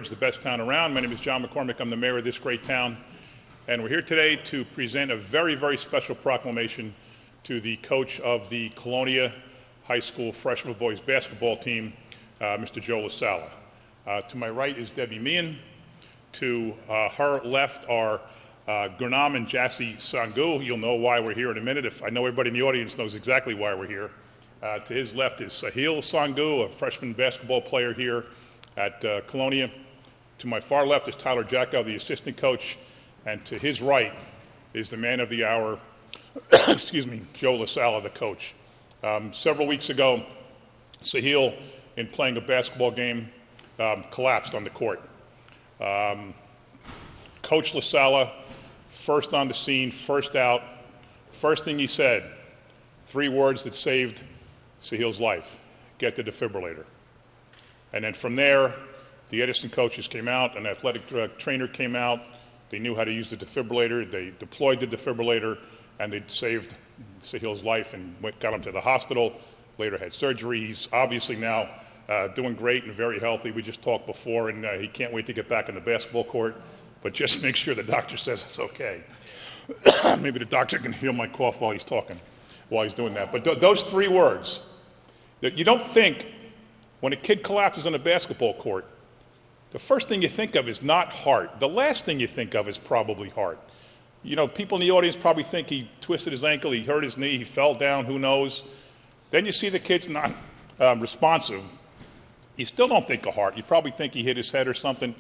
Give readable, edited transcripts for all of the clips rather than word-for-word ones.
Woodbridge, the best town around. My name is John McCormick. I'm the mayor of this great town. And we're here today to present a very, very special proclamation to the coach of the Colonia High School freshman boys basketball team, Mr. Joe LaSala. To my right is Debbie Meehan. To her left are Gurnam and Jassy Sangu. You'll know why we're here in a minute. I know everybody in the audience knows exactly why we're here. To his left is Sahil Sangu, a freshman basketball player here at Colonia. To my far left is Tyler Jacko, the assistant coach. And to his right is the man of the hour, excuse me, Joe LaSala, the coach. Several weeks ago, Sahil, in playing a basketball game, collapsed on the court. Coach LaSala, first on the scene, first out, first thing he said, 3 words that saved Sahil's life: get the defibrillator. And then from there, the Edison coaches came out, an athletic trainer came out. They knew how to use the defibrillator. They deployed the defibrillator, and they saved Sahil's life and got him to the hospital. Later had surgery. He's obviously now doing great and very healthy. We just talked before, and he can't wait to get back on the basketball court. But just make sure the doctor says it's okay. Maybe the doctor can heal my cough while he's talking, while he's doing that. But those 3 words, that you don't think when a kid collapses on a basketball court, the first thing you think of is not heart. The last thing you think of is probably heart. You know, people in the audience probably think he twisted his ankle, he hurt his knee, he fell down, who knows. Then you see the kid's not responsive. You still don't think of heart. You probably think he hit his head or something.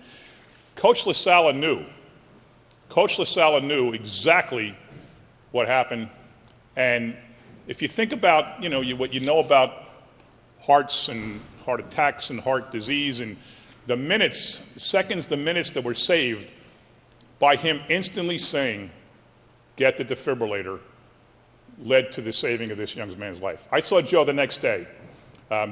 Coach LaSala knew. Coach LaSala knew exactly what happened. And if you think about, what you know about hearts and heart attacks and heart disease and the minutes, seconds, the minutes that were saved by him instantly saying, get the defibrillator, led to the saving of this young man's life. I saw Joe the next day.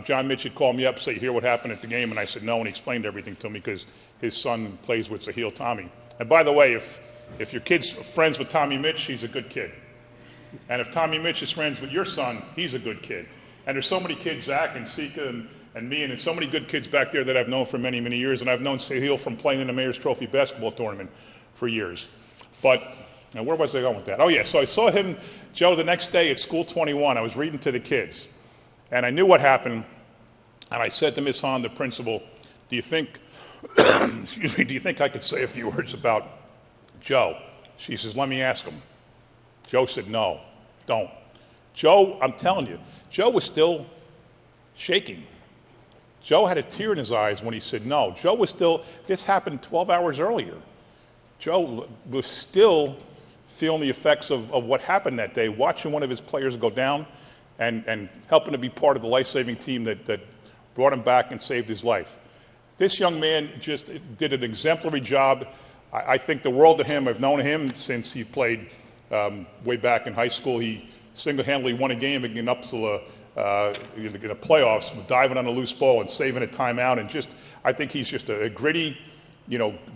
John Mitch had called me up, say, hear what happened at the game, and I said no, and he explained everything to me because his son plays with Sahil Tommy. And by the way, if your kid's friends with Tommy Mitch, he's a good kid. And if Tommy Mitch is friends with your son, he's a good kid. And there's so many kids, Zach and Sika and me, and there's so many good kids back there that I've known for many, many years, and I've known Sahil from playing in the Mayor's Trophy basketball tournament for years. But, now where was I going with that? Oh yeah, so I saw him, Joe, the next day at School 21. I was reading to the kids, and I knew what happened, and I said to Ms. Hahn, the principal, do you think, excuse me, do you think I could say a few words about Joe? She says, let me ask him. Joe said, no, don't. Joe, I'm telling you, Joe was still shaking. Joe had a tear in his eyes when he said no. Joe was still, this happened 12 hours earlier. Joe was still feeling the effects of what happened that day, watching one of his players go down and helping to be part of the life-saving team that brought him back and saved his life. This young man just did an exemplary job. I think the world of him. I've known him since he played way back in high school. He single-handedly won a game against Uppsala in the playoffs, diving on a loose ball and saving a timeout. And I think he's just a gritty,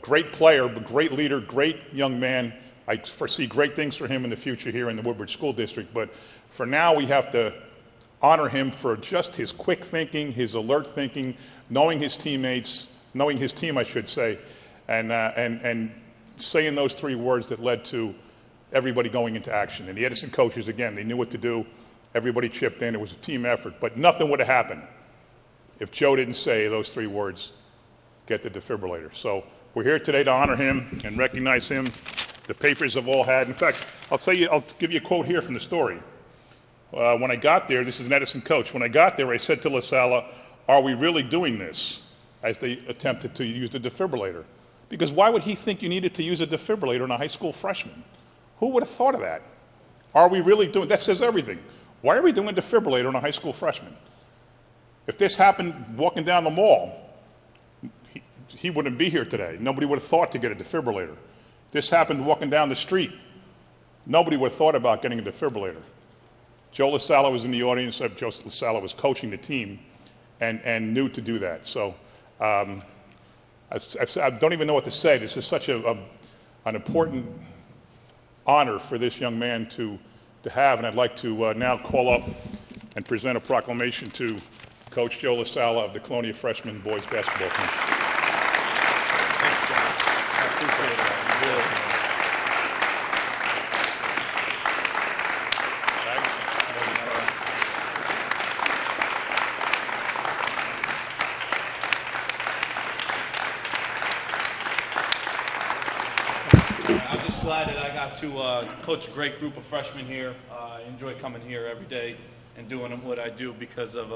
great player, but great leader, great young man. I foresee great things for him in the future here in the Woodbridge School District. But for now, we have to honor him for just his quick thinking, his alert thinking, knowing his teammates, knowing his team, I should say, and saying those 3 words that led to everybody going into action. And the Edison coaches, again, they knew what to do. Everybody chipped in. It was a team effort. But nothing would have happened if Joe didn't say those 3 words, get the defibrillator. So we're here today to honor him and recognize him. The papers have all had. In fact, I'll give you a quote here from the story. When I got there, this is an Edison coach. When I got there, I said to LaSala, are we really doing this? As they attempted to use the defibrillator. Because why would he think you needed to use a defibrillator on a high school freshman? Who would have thought of that? Are we really doing, that says everything. Why are we doing a defibrillator on a high school freshman? If this happened walking down the mall, he wouldn't be here today. Nobody would have thought to get a defibrillator. If this happened walking down the street, nobody would have thought about getting a defibrillator. Joe LaSala was in the audience. Joe LaSala was coaching the team and knew to do that. So I don't even know what to say. This is such an important honor for this young man to have, and I'd like to now call up and present a proclamation to Coach Joe LaSala of the Colonia Freshman Boys Basketball Team. I'm just glad that I got to coach a great group of freshmen here. I enjoy coming here every day and doing what I do because of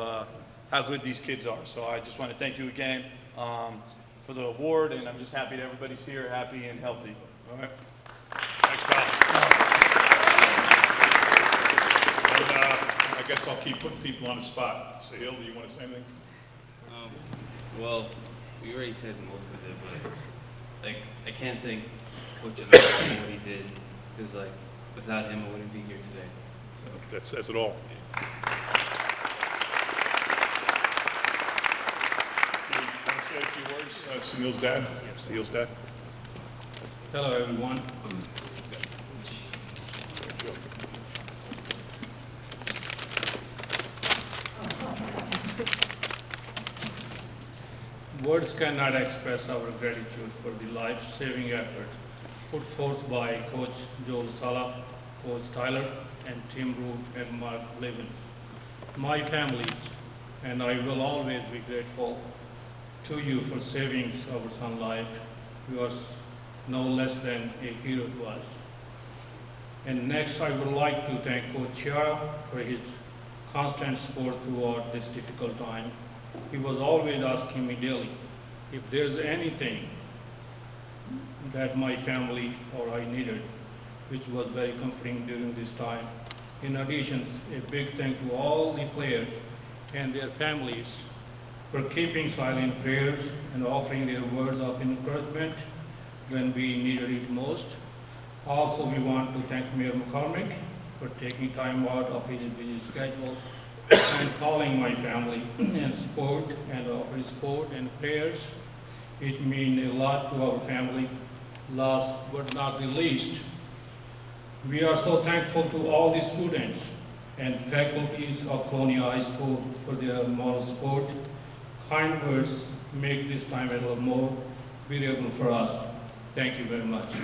how good these kids are. So I just want to thank you again for the award, and I'm just happy that everybody's here, happy and healthy. All right. Thanks, Bob. And, I guess I'll keep putting people on the spot. Sahil, do you want to say anything? Well, we already said most of it, but like I can't thank Coach enough for what he did, because like without him, I wouldn't be here today. So That says it all. Yeah. Do you want to say a few words? Sahil's dad? Sahil's dad? Hello, everyone. Words cannot express our gratitude for the life-saving effort put forth by Coach Joe LaSala, Coach Tyler, and Tim Root and Mark Levins. My family and I will always be grateful to you for saving our son's life. You are no less than a hero to us. And next, I would like to thank Coach Chiara for his constant support throughout this difficult time. He was always asking me daily if there's anything that my family or I needed, which was very comforting during this time. In addition, a big thank to all the players and their families for keeping silent prayers and offering their words of encouragement when we needed it most. Also, we want to thank Mayor McCormick for taking time out of his busy schedule and calling my family and support and offer support and prayers. It means a lot to our family. Last but not the least, we are so thankful to all the students and faculties of Colonial High School for their moral support. Kind words make this time a little more bearable for us. Thank you very much.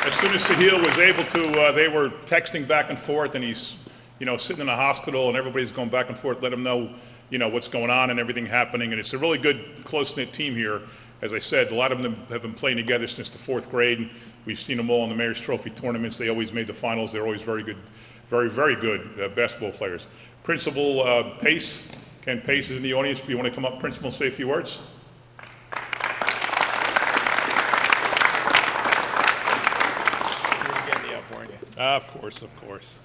As soon as Sahil was able to, they were texting back and forth, and he's, sitting in the hospital, and everybody's going back and forth, let him know, what's going on and everything happening. And it's a really good, close-knit team here. As I said, a lot of them have been playing together since the 4th grade. We've seen them all in the Mayor's Trophy tournaments. They always made the finals. They're always very good, very, very good basketball players. Principal Pace, Ken Pace is in the audience. Do you want to come up, Principal, and say a few words? Of course.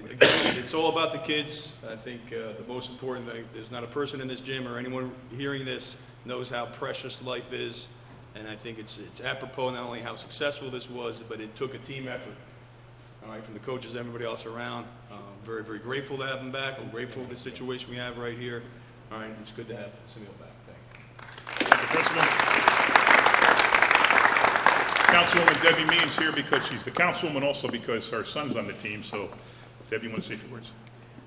Again, it's all about the kids. I think the most important thing, there's not a person in this gym or anyone hearing this knows how precious life is. And I think it's apropos not only how successful this was, but it took a team effort. All right, from the coaches, everybody else around. Very, very grateful to have him back. I'm grateful for the situation we have right here. All right, it's good to have Sunil back. Thank you. Thank you, Principal. Councilwoman Debbie Means here because she's the councilwoman, also because her son's on the team. So, Debbie, you want to say a few words?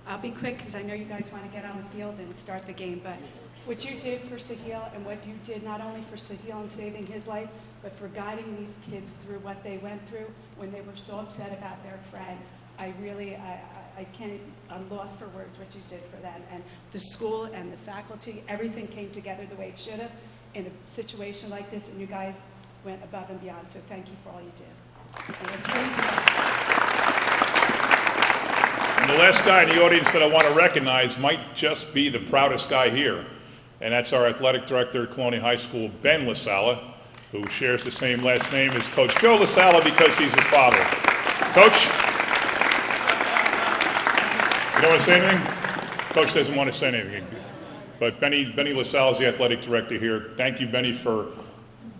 I'll be quick because I know you guys want to get on the field and start the game. But what you did for Sahil and what you did not only for Sahil and saving his life, but for guiding these kids through what they went through when they were so upset about their friend, I can't, I'm lost for words what you did for them. And the school and the faculty, everything came together the way it should have in a situation like this, and you guys went above and beyond. So thank you for all you did. And it's great to know. And the last guy in the audience that I want to recognize might just be the proudest guy here, and that's our athletic director at Colonial High School, Ben LaSala, who shares the same last name as Coach Joe LaSala because he's his father. Coach? You don't want to say anything? Coach doesn't want to say anything. But Benny LaSala is the athletic director here. Thank you, Benny, for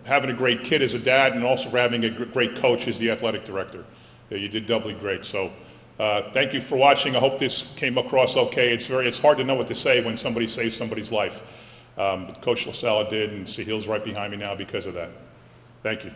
having a great kid as a dad and also for having a great coach as the athletic director. You did doubly great. So thank you for watching. I hope this came across okay. It's hard to know what to say when somebody saves somebody's life. But Coach LaSala did, and Sahil's right behind me now because of that. Thank you.